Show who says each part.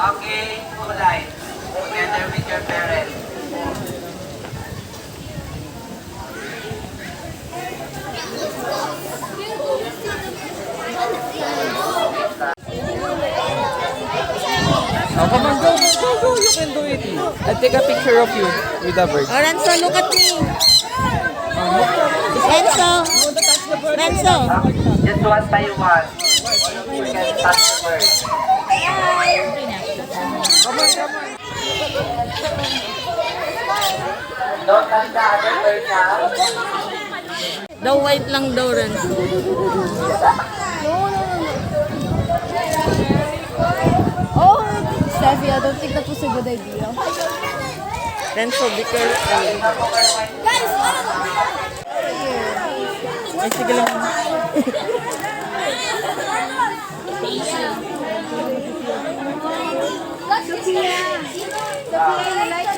Speaker 1: Okay, kulay. Together with your parents.
Speaker 2: Oh, come on, go, go, go, go. You can do it. I'll take a picture of you with the bird.
Speaker 3: Oh, Renzo, look at me. Renzo. Renzo.
Speaker 1: Just one by one. You can touch the bird.
Speaker 2: Come on, come on.
Speaker 1: Don't touch the other bird now.
Speaker 3: The white lang daw, Renzo.
Speaker 4: Oh, Steffi, I don't think that was a good idea.
Speaker 3: Renzo, be careful.
Speaker 4: Guys,
Speaker 3: Ay, sige lang.
Speaker 4: Sophia, you like